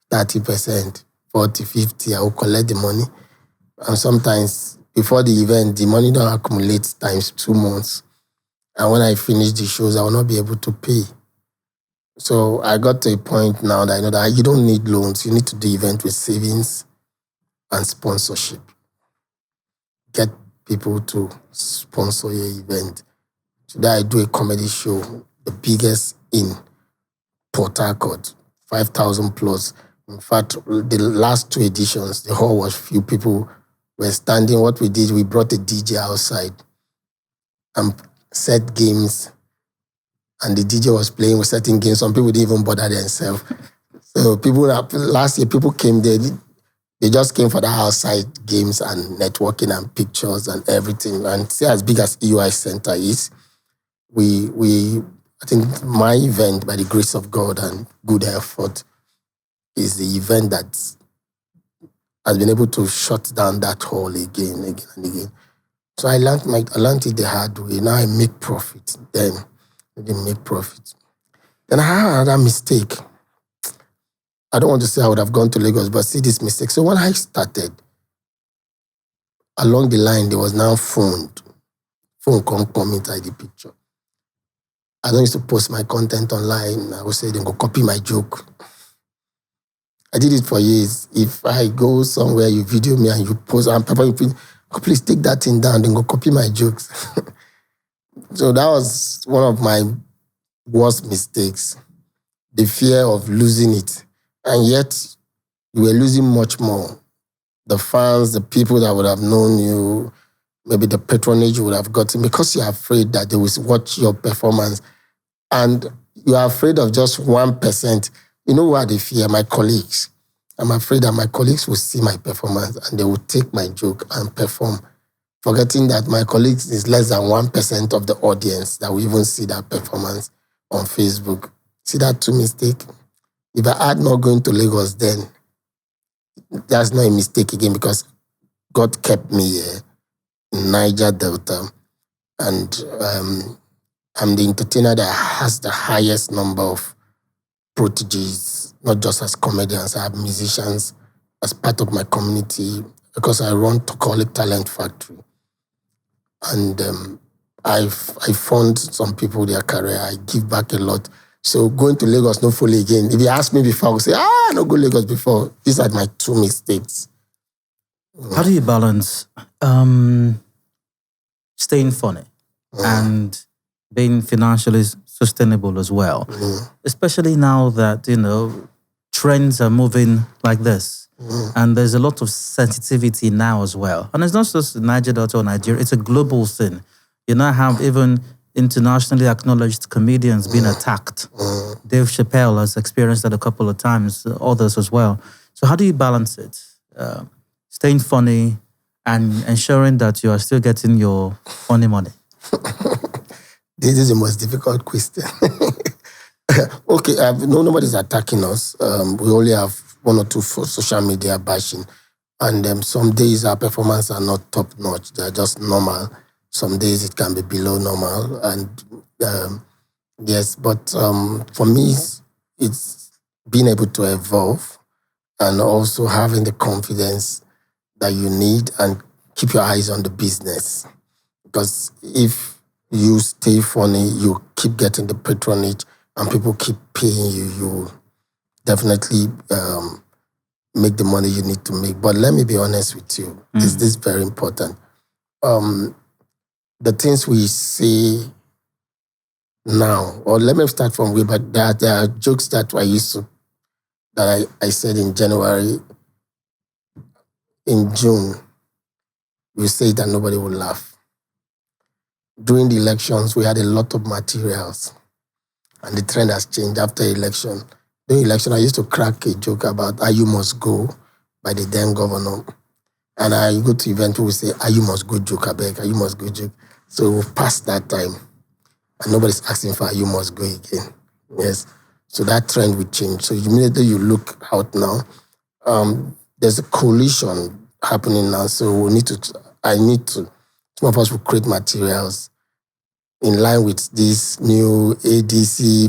30%, 40, 50. I will collect the money. And sometimes before the event, the money don't accumulate times 2 months. And when I finish the shows, I will not be able to pay. So I got to a point now that I know that you don't need loans. You need to do event with savings and sponsorship. Get people to sponsor your event. Today I do a comedy show, the biggest in Port Harcourt, 5,000 plus. In fact, the last 2 editions, the hall was few people were standing. What we did, we brought a DJ outside and set games. And the DJ was playing with certain games. Some people didn't even bother themselves. So last year, people came there. They just came for the outside games and networking and pictures and everything. And see, as big as EUI Center is, I think my event, by the grace of God and good effort, is the event that has been able to shut down that hall again and again. So I learned it the hard way. Now I make profit. Then I didn't make profit. Then I had another mistake. I don't want to say I would have gone to Lagos, but see this mistake. So when I started, along the line, there was now phone come inside the picture. I don't used to post my content online. I would say, then go copy my joke. I did it for years. If I go somewhere, you video me and you post, and please take that thing down, then go copy my jokes. So that was one of my worst mistakes, the fear of losing it. And yet, you were losing much more. The fans, the people that would have known you, maybe the patronage you would have gotten, because you're afraid that they will watch your performance. And you are afraid of just 1%. You know what they fear? My colleagues. I'm afraid that my colleagues will see my performance and they will take my joke and perform, forgetting that my colleagues is less than 1% of the audience that will even see that performance on Facebook. See that 2 mistake? If I had not going to Lagos then, that's not a mistake again, because God kept me here in Niger-Delta, and I'm the entertainer that has the highest number of proteges, not just as comedians. I have musicians as part of my community because I run Tokolic Talent Factory. And I fund some people their career. I give back a lot. So going to Lagos, no fully again. If you ask me before, I would say, no go Lagos before. These are my 2 mistakes.
How do you balance staying funny and being financially sustainable as well? Especially now that, trends are moving like this. And there's a lot of sensitivity now as well. And it's not just Niger-Delta or Nigeria, it's a global thing. You now have even internationally acknowledged comedians being attacked. Dave Chappelle has experienced that a couple of times, others as well. So how do you balance it? Staying funny and ensuring that you are still getting your funny money?
This is the most difficult question. Okay, nobody's attacking us. We only have 1 or 2 for social media bashing. And some days our performance are not top notch. They're just normal. Some days it can be below normal. And yes, but for me, it's being able to evolve and also having the confidence that you need and keep your eyes on the business. Because if you stay funny, you keep getting the patronage and people keep paying you, you definitely make the money you need to make. But let me be honest with you. This is very important. The things we say now, or let me start from way back, there are jokes that I said in January. In June, we say that nobody will laugh. During the elections, we had a lot of materials, and the trend has changed after election. During election, I used to crack a joke about "Ayu Must Go" by the then governor. And I go to event, we say, "Ayu must go joke, abeg, Ayu must go joke." So we've passed that time, and nobody's asking for "Ayu must go" again. Yes. So that trend will change. So immediately you look out now, there's a coalition happening now. So some of us will create materials in line with this new ADC.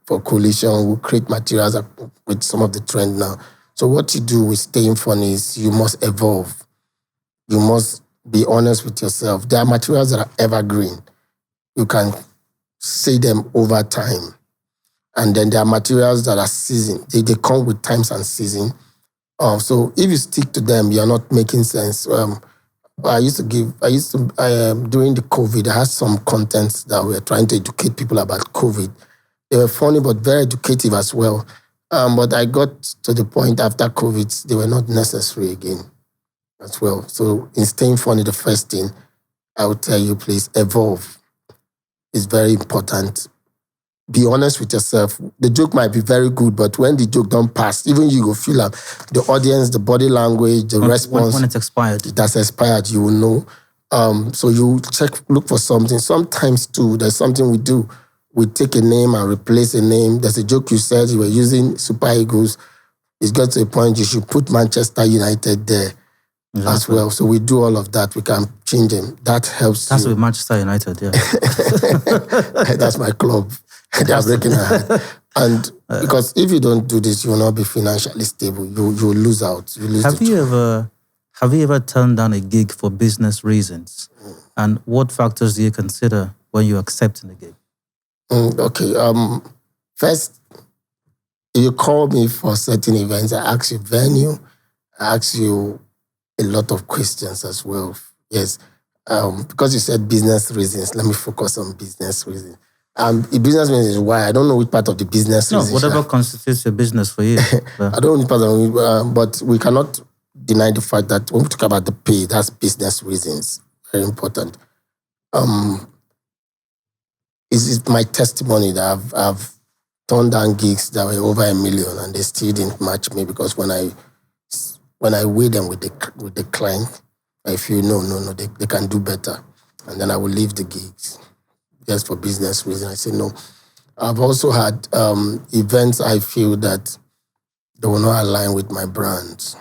For coalition, we'll create materials with some of the trend now. So what you do with staying funny is you must evolve. You must be honest with yourself. There are materials that are evergreen. You can say them over time. And then there are materials that are seasoned. They come with times and season. So if you stick to them, you're not making sense. During the COVID, I had some contents that were trying to educate people about COVID. They were funny, but very educative as well. But I got to the point after COVID, they were not necessary again as well. So in staying funny, the first thing I would tell you, please evolve. It's very important. Be honest with yourself. The joke might be very good, but when the joke don't pass, even you will feel like the audience, the body language, the response.
When it's expired.
That's expired, you will know. So you look for something. Sometimes too, there's something we do. We take a name and replace a name. There's a joke you said you were using Super Eagles. It's got to a point you should put Manchester United there as well. So we do all of that. We can change them. That helps.
That's with Manchester United, yeah.
That's my club. They are breaking our heart. And because if you don't do this, you will not be financially stable. You will lose out.
Have you ever turned down a gig for business reasons? And what factors do you consider when you're accepting a gig?
Okay. First, if you call me for certain events, I ask you venue. I ask you a lot of questions as well. Yes. Because you said business reasons, let me focus on business reasons. The business reasons is why I don't know which part of the business reasons.
No, whatever constitutes your business for you.
I don't know which part of it, but we cannot deny the fact that when we talk about the pay, that's business reasons. Very important. It's my testimony that I've turned down gigs that were over $1 million and they still didn't match me because when I weigh them with the client, I feel no, they can do better. And then I will leave the gigs just for business reasons. I say no. I've also had events I feel that they will not align with my brand.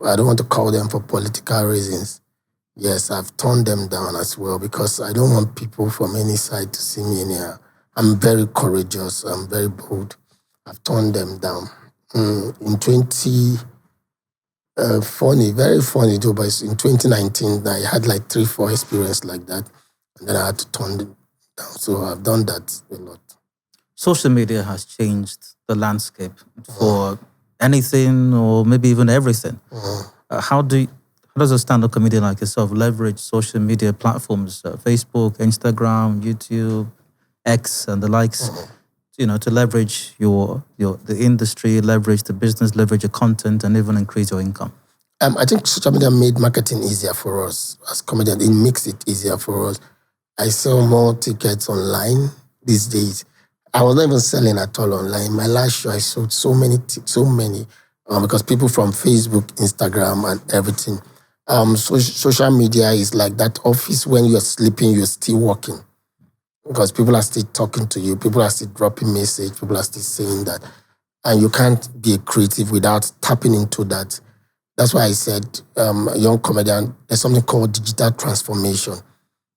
I don't want to call them for political reasons. Yes, I've turned them down as well because I don't want people from any side to see me anyhow. I'm very courageous. I'm very bold. I've turned them down. In very funny though, but in 2019, I had like 3-4 experiences like that. And then I had to turn them down. So I've done that a lot.
Social media has changed the landscape for anything or maybe even everything. How does a stand-up comedian like yourself leverage social media platforms, Facebook, Instagram, YouTube, X, and the likes, to leverage the industry, leverage the business, leverage your content, and even increase your income?
I think social media made marketing easier for us as comedians. It makes it easier for us. I sell more tickets online these days. I was not even selling at all online. My last show, I sold so many, because people from Facebook, Instagram, and everything. Social media is like that office when you're sleeping, you're still working. Because people are still talking to you, people are still dropping message, people are still saying that. And you can't be a creative without tapping into that. That's why I said, a young comedian, there's something called digital transformation.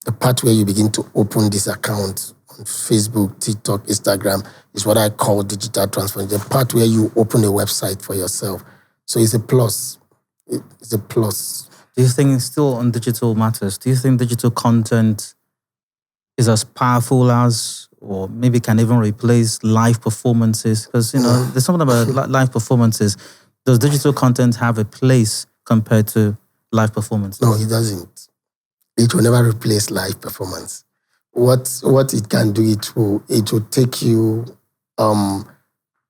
The part where you begin to open this account on Facebook, TikTok, Instagram is what I call digital transformation. The part where you open a website for yourself. So it's a plus. It's a plus.
Do you think still on digital matters? Do you think digital content is as powerful as, or maybe can even replace live performances? Because, there's something about live performances. Does digital content have a place compared to live performances?
No, it doesn't. It will never replace live performance. What it can do, it will take you.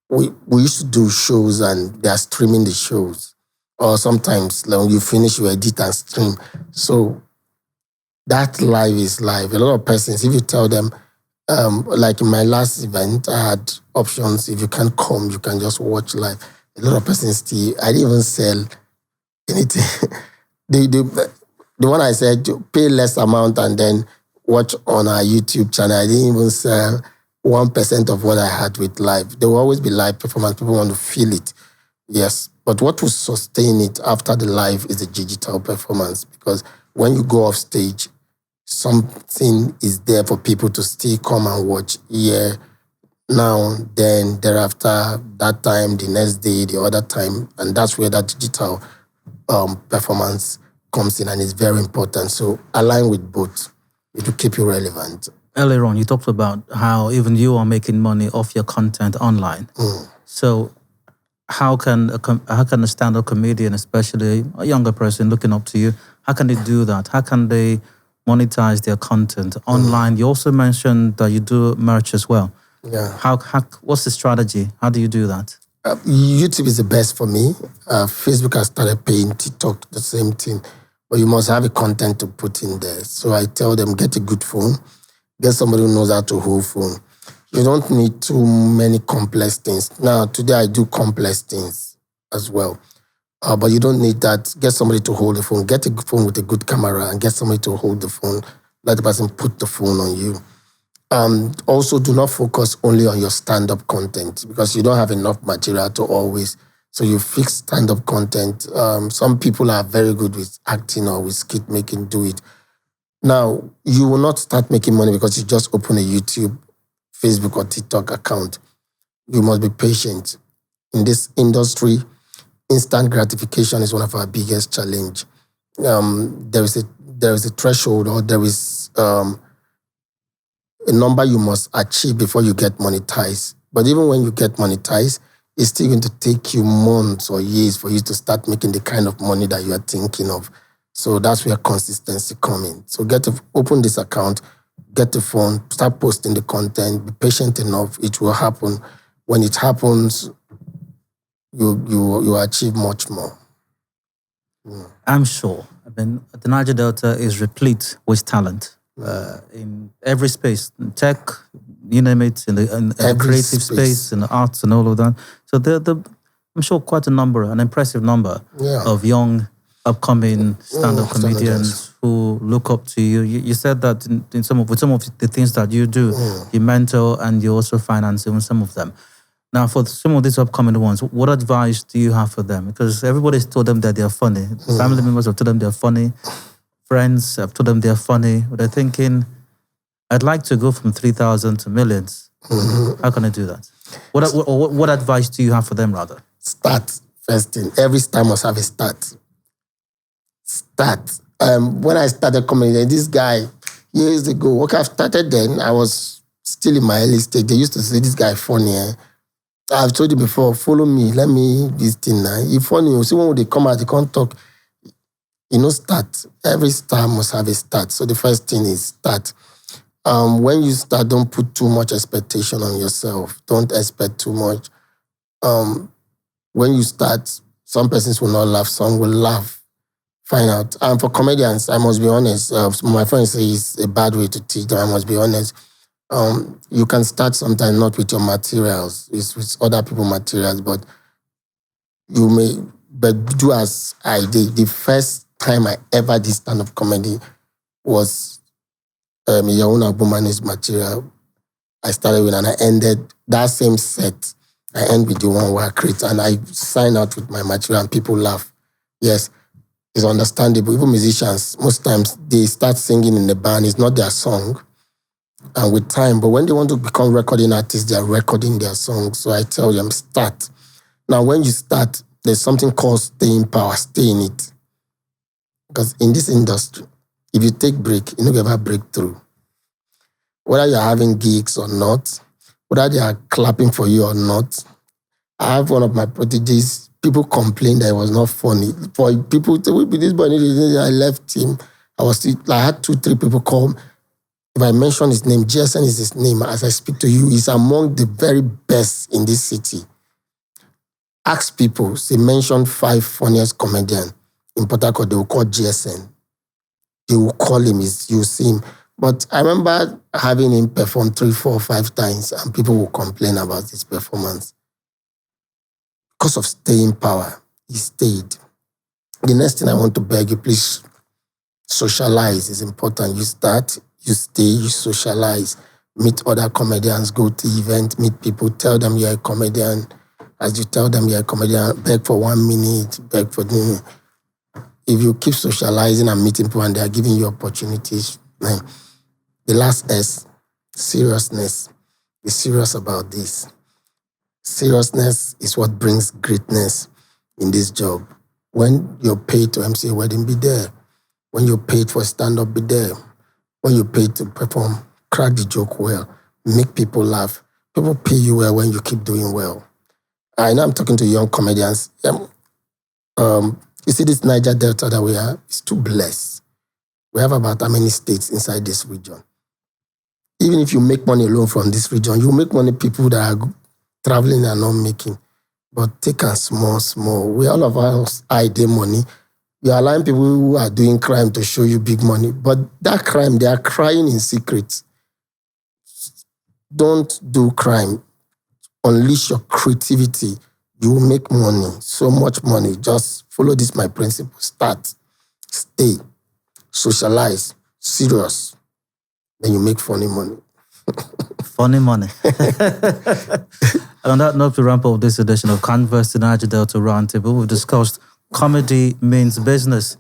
We used to do shows and they are streaming the shows, or sometimes when you finish, you edit and stream. So that live is live. A lot of persons, if you tell them, like in my last event, I had options. If you can't come, you can just watch live. A lot of persons still, I didn't even sell anything. The one I said, pay less amount and then watch on our YouTube channel. I didn't even sell 1% of what I had with live. There will always be live performance. People want to feel it. Yes. But what will sustain it after the live is the digital performance. Because when you go off stage, something is there for people to still come and watch. Yeah. Now, then, thereafter, that time, the next day, the other time. And that's where that digital performance comes in, and it's very important. So align with both. It will keep you relevant.
Earlier on, you talked about how even you are making money off your content online. So how can a stand-up comedian, especially a younger person looking up to you, how can they do that? How can they monetize their content online? You also mentioned that you do merch as well.
Yeah.
What's the strategy? How do you do that?
YouTube is the best for me. Facebook has started paying, TikTok the same thing. But you must have a content to put in there. So I tell them, get a good phone. Get somebody who knows how to hold phone. You don't need too many complex things. Now, today I do complex things as well. But you don't need that. Get somebody to hold the phone. Get a phone with a good camera and get somebody to hold the phone. Let the person put the phone on you. Also, do not focus only on your stand-up content because you don't have enough material to always. So you fix stand-up content. Some people are very good with acting or with skit making, do it. Now, you will not start making money because you just open a YouTube, Facebook, or TikTok account. You must be patient. In this industry, instant gratification is one of our biggest challenge. There is a threshold or there is a number you must achieve before you get monetized. But even when you get monetized, it's still going to take you months or years for you to start making the kind of money that you are thinking of. So that's where consistency comes in. So open this account, get the phone, start posting the content, be patient enough. It will happen. When it happens, you achieve much more.
I'm sure. The Niger-Delta is replete with talent in every space, in tech, you name it, in the creative space, in the arts and all of that. So I'm sure quite an impressive number of young, upcoming stand-up comedians who look up to you. You said that with some of the things that you do, you mentor and you also finance even some of them. Now, for some of these upcoming ones, what advice do you have for them? Because everybody's told them that they're funny. Family members have told them they're funny. Friends have told them they're funny. But they're thinking, I'd like to go from 3,000 to millions. How can I do that? What advice do you have for them, rather?
Start. First thing. Every star must have a start. Start. When I started comedy, this guy, years ago, I started then, I was still in my early stage. They used to say, this guy funny. I've told you before, follow me, let me this thing now. If funny, you see when they come out, they can't talk. Start. Every star must have a start. So the first thing is start. When you start, don't put too much expectation on yourself. Don't expect too much. When you start, some persons will not laugh, some will laugh. Find out. And for comedians, I must be honest. My friends say it's a bad way to teach them. I must be honest. You can start sometimes not with your materials, it's with other people's materials, but do as I did. The first time I ever did stand-up comedy was Yauna Bumani's material. I started with and I ended that same set. I end with the one where I create and I sign out with my material and people laugh. Yes, it's understandable. Even musicians, most times they start singing in the band. It's not their song. And with time, but when they want to become recording artists, they are recording their songs. So I tell them, start. Now, when you start, there's something called staying power. Stay in it. Because in this industry, if you take break, you never break through. Whether you're having gigs or not, whether they are clapping for you or not. I have one of my proteges, people complained that it was not funny. For people, this boy, I left him. I had 2-3 people call. If I mention his name, Jason is his name. As I speak to you, he's among the very best in this city. Ask people, say mention 5 funniest comedians in Port Harcourt, they will call GSN. They will call him, you'll see him. But I remember having him perform 3, 4, 5 times and people will complain about his performance. Because of staying power, he stayed. The next thing I want to beg you, please socialize is important. You start, you stay, you socialize, meet other comedians, go to events, meet people, tell them you're a comedian. As you tell them you're a comedian, beg for 1 minute, beg for dinner. If you keep socializing and meeting people and they are giving you opportunities, the last S, seriousness. Be serious about this. Seriousness is what brings greatness in this job. When you're paid to MC a wedding, be there. When you're paid for stand-up, be there. When you're paid to perform, crack the joke well, make people laugh. People pay you well when you keep doing well. I know I'm talking to young comedians. You see this Niger-Delta that we have, it's too blessed. We have about how many states inside this region? Even if you make money alone from this region, you make money people that are traveling and not making. But take a small. We all of us ID money. You are allowing people who are doing crime to show you big money. But that crime, they are crying in secret. Don't do crime. Unleash your creativity. You will make money, so much money. Just follow this, my principle. Start, stay, socialize, serious. Then you make funny money.
Funny money. And on that note, we wrap up this edition of Converse to Niger-Delta Roundtable. We've discussed comedy means business.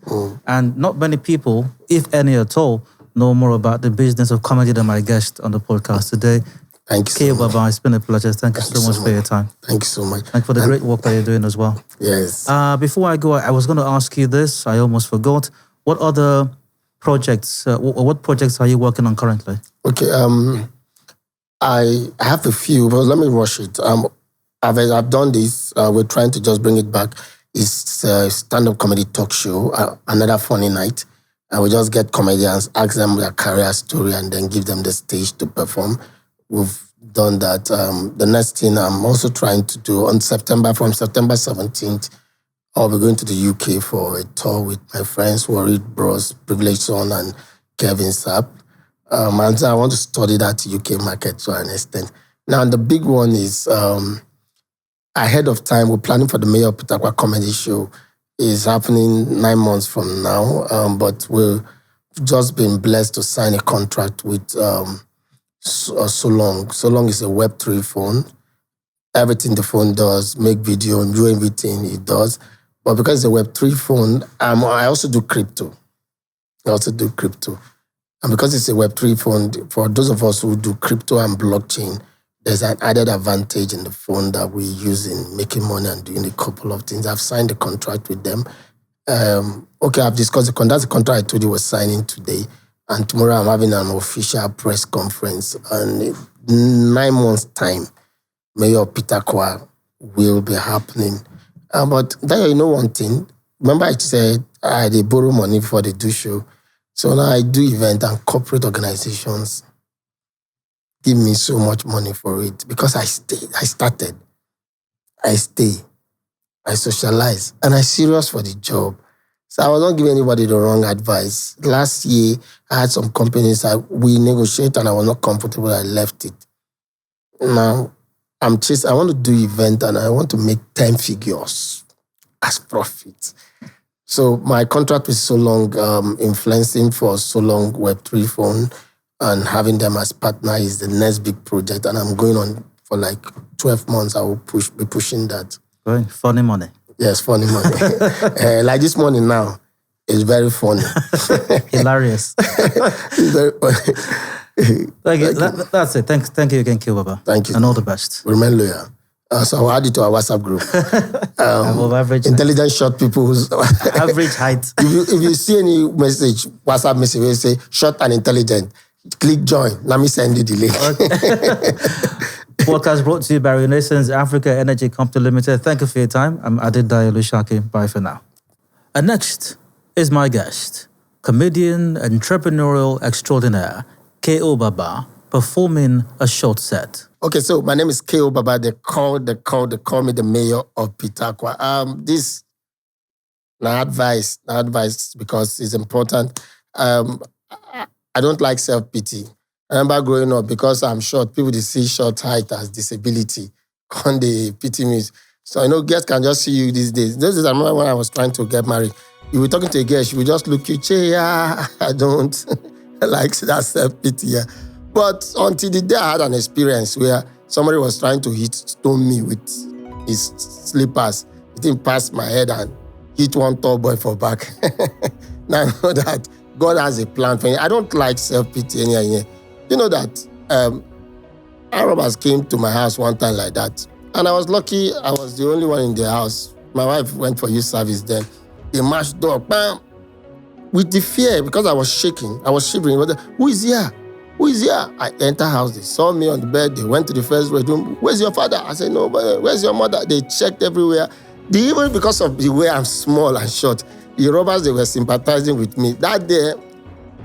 And not many people, if any at all, know more about the business of comedy than my guest on the podcast today.
Thank you
K.O.
so much.
Baba, it's been a pleasure. Thank you so much for your time.
Thank you so much.
Thank you for the great work that you're doing as well.
Yes.
Before I go, I was going to ask you this. I almost forgot. What other projects, what projects are you working on currently?
Okay. I have a few, but let me rush it. I've done this. We're trying to just bring it back. It's a stand-up comedy talk show, another funny night. And we just get comedians, ask them their career story, and then give them the stage to perform. We've done that. The next thing I'm also trying to do from September 17th, I'll be going to the UK for a tour with my friends, Warren Bros, Privileged Son, and Kevin Sapp. And I want to study that UK market to an extent. Now, the big one is ahead of time, we're planning for the Mayor of Pitakwa comedy show. It's happening 9 months from now, but we've just been blessed to sign a contract with Solong. Solong is a Web3 phone. Everything the phone does, make video, do everything it does. But because it's a Web3 phone, I also do crypto. And because it's a Web3 phone, for those of us who do crypto and blockchain, there's an added advantage in the phone that we use in making money and doing a couple of things. I've signed a contract with them. I've discussed the contract. That's the contract I told you was signing today. And tomorrow I'm having an official press conference. And in 9 months' time, Mayor Pitakwa will be happening. But then you know one thing. Remember I said they borrow money before they do show. So now I do event and corporate organizations give me so much money for it because I stay, I socialize, and I'm serious for the job. So I was not giving anybody the wrong advice. Last year, I had some companies that we negotiate and I was not comfortable, I left it. Now, I want to do event and I want to make 10 figures as profit. So my contract with Solong, influencing for Solong Web3 phone and having them as partner is the next big project. And I'm going on for like 12 months. I will be pushing that.
Right. Funny money.
Yes, funny money. Like this morning now, it's very funny.
Hilarious.
It's very funny.
Thank you. That's it. Thank you again, K.O. Baba.
Thank you.
And all the best.
Remain loyal. So I'll add it to our WhatsApp group.
Average
intelligent short people who's
average height.
If you see any message, WhatsApp message, where you say short and intelligent, click join. Let me send you the link.
Okay. Podcast brought to you by Renaissance Africa Energy Company Limited. Thank you for your time. I'm Adedayo Lushaki. Bye for now. And next is my guest, comedian, entrepreneurial extraordinaire, K.O. Baba, performing a short set.
Okay, so my name is K.O. Baba. They call me the mayor of Pitakwa. This my advice because it's important. I don't like self-pity. I remember growing up, because I'm short, people they see short height as disability. Can't they pity me? So I know girls can just see you these days. This is I remember when I was trying to get married. You were talking to a girl, she would just look you, I don't like that self-pity. Yeah. But until the day I had an experience where somebody was trying to stone me with his slippers, it didn't pass my head and hit one tall boy for back. Now I know that God has a plan for me. I don't like self-pity anyway. You know that Arabs came to my house one time like that. And I was lucky I was the only one in the house. My wife went for youth service then. They mashed door, bam! With the fear, because I was shaking, I was shivering. Who is here? Who is here? I enter house. They saw me on the bed. They went to the first bedroom. Where's your father? I said, no, but where's your mother? They checked everywhere. Even because of the way I'm small and short, the robbers, they were sympathizing with me. That day,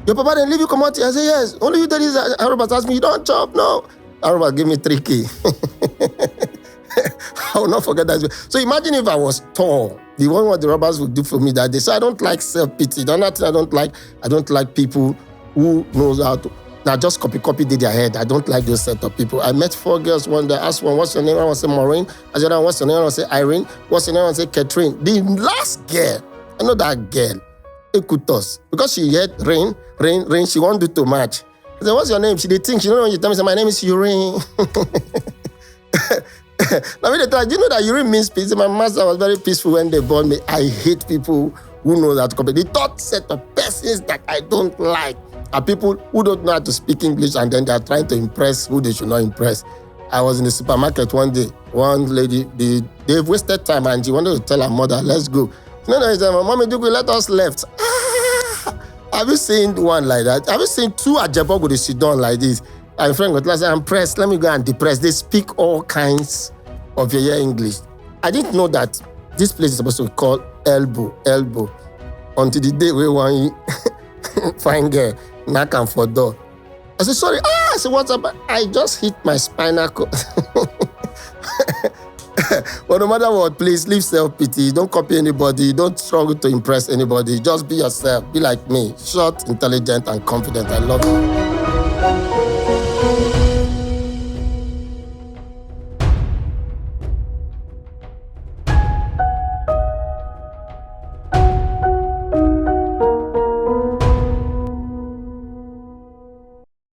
your papa didn't leave you come out here? I said, yes. Only you did this. Robbers asked me, you don't chop? No. Robbers gave me 3K. I will not forget that. So imagine if I was tall. The one what the robbers would do for me that day. So I don't like self-pity. The other thing I don't like people who knows how to. Now just copy did their head. I don't like those set of people. I met 4 girls one day. I asked one, what's your name? I want to say Maureen. I said, what's your name? I want to say Irene. What's your name? I want to say Catherine. The last girl, I know that girl, Ekutos. Because she heard rain, she won't do too much. I said, what's your name? She did think, she don't know when you tell me, say, my name is Urine. Now, do you know that urine means peace? My master was very peaceful when they born me. I hate people who know that. The third set of persons that I don't like are people who don't know how to speak English and then they are trying to impress who they should not impress. I was in the supermarket one day. One lady, they've wasted time and she wanted to tell her mother, let's go. No, he said, Mommy, let us left. Have you seen one like that? Have you seen 2 Ajabo they sit down like this? My friend got last, I'm pressed. Let me go and depress. They speak all kinds of your English. I didn't know that this place is supposed to be called elbow. Until the day we want find girl, knock on for door. I said, sorry. I said, what's up? I just hit my spinal cord. But no matter what, please leave self-pity. Don't copy anybody. Don't struggle to impress anybody. Just be yourself. Be like me. Short, intelligent, and confident. I love you.